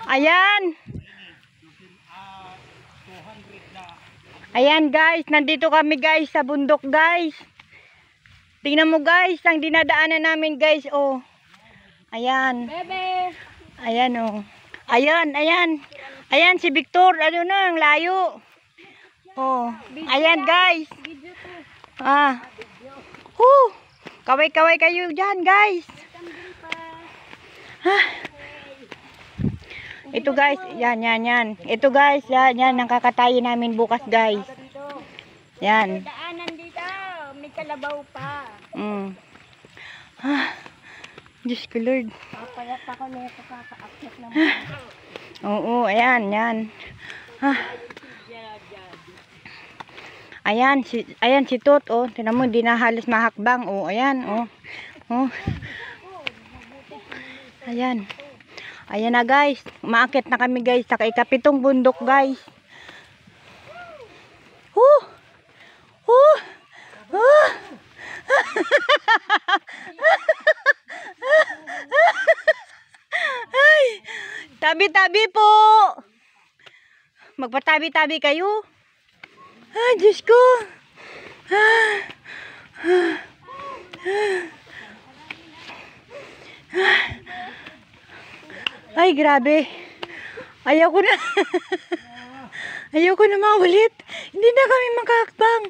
Ayan. Ayan guys, nandito kami guys sa bundok guys. Tingnan mo guys, ang dinadaanan namin guys, oh. Ayan. Bebe. Ayan oh. Ayan, ayan. Ayan si Victor, ano na, ang layo. Oh. Ayan guys. Ah. Kaway-kaway kayo dyan guys. Ha. Ito guys, yan. Ito guys, yan ang kakatayin namin bukas guys. Yan. Daanan dito, may kalabaw pa. Diyos ko Lord. Papayat ako na ito kaka-akit naman. Oo, ayan. Ayan si Tot, oh. Tingnan mo, hindi na halos mahakbang, oh. Ayan, oh. Ayan. Ayan na guys, umaakit na kami guys sa ikapitong bundok guys. Ay, tabi-tabi po. Magpatabi-tabi kayo. Ay, Diyos ko. Ay, grabe. Ayaw ko na. Ayaw ko na maulit. Hindi na kami makakbang.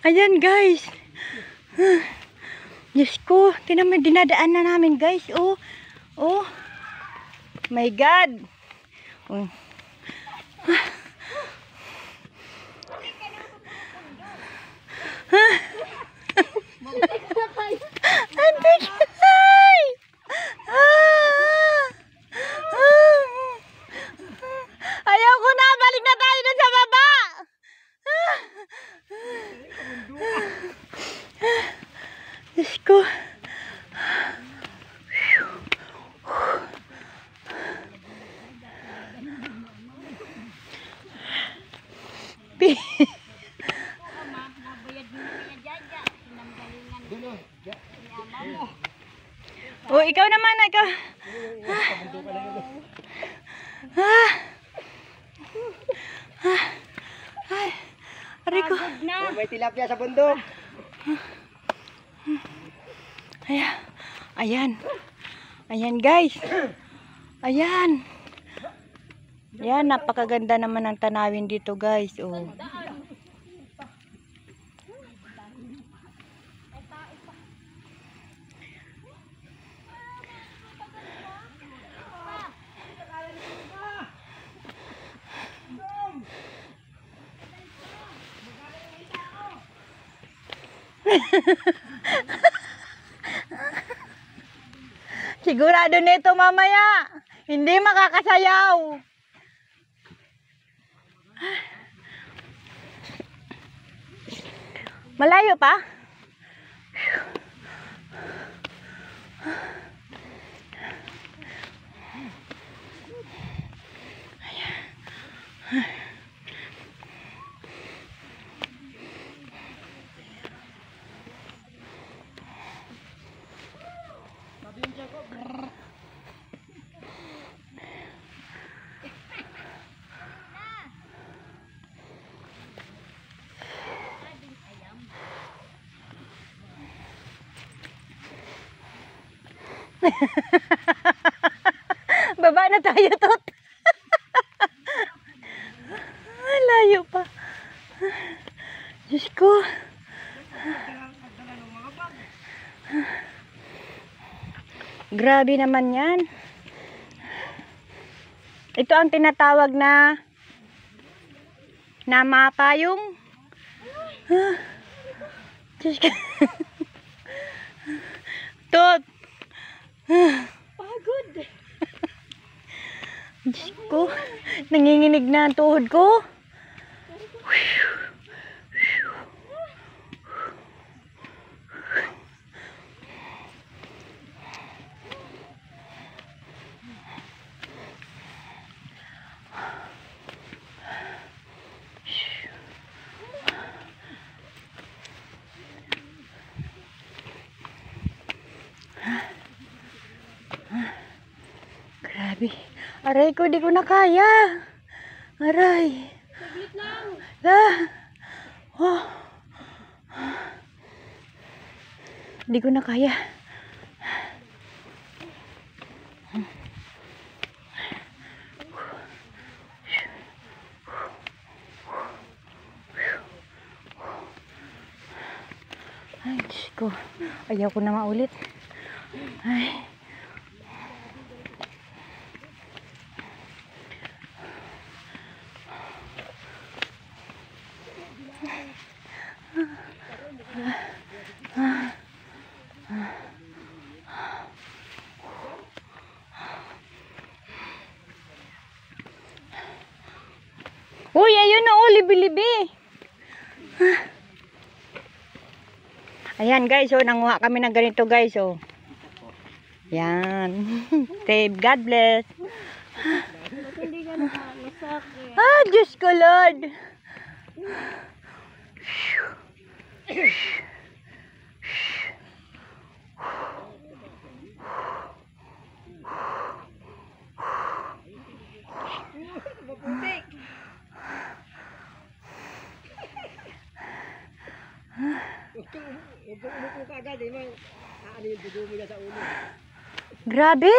Ayan, guys. Diyos ko. Tingnan mo, dinadaan na namin, guys. Oh. My God. Ayaw ko na, balik na tayo dun sa baba. Diyos ko. Oh, ikaw naman, ikaw. Rico. May tilapia sa bundok. Ayan guys. Ayan. Ayan, napakaganda naman ang tanawin dito guys. Oh. Sigurado nito mamaya hindi makakasayaw. Malayo pa? Baba na tayo, Tot. Layo pa. Diyos ko. Grabe naman yan. Ito ang tinatawag na mapayong. Diyos ko. Tot. Pagod. Diyos ko. Nanginginig na ang tuhod ko. Grabe. Aray ko, di ko na kaya. Aray. Saglit lang. Ah. Oh. Di ko na kaya. Ay, Diyos ko. Ayaw ko na maulit. Ay. Uy, ayun na, oh, libi-libi. Ayan guys, oh, nanguha kami ng ganito guys, oh. Yan. Save, God bless. Ba't hindi ka masakit? Ah, Diyos ko, Lord. Maputik. Huwag kang umupo ka agad, eh. Ano yung dugo mo niya sa ulo. Grabe.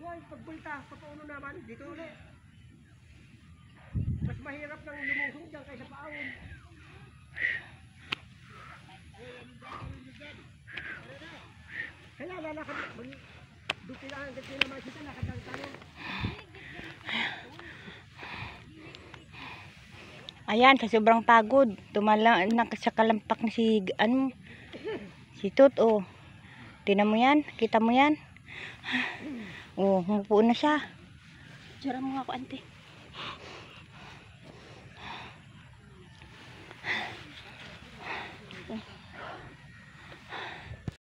Huwag pagpunta, papauno naman, dito ulit. Mas mahirap nang lumusong dyan kaysa paawon. Kaya lalakad, doon kailangan kasi naman kita, lakad lang tayo. Ayan, sa sobrang pagod. Tumala, sa kalampak na si, si Tut, oh. Tingnan mo yan, kita mo yan. Oh, humupo na siya. Tsura mo nga ako, ante.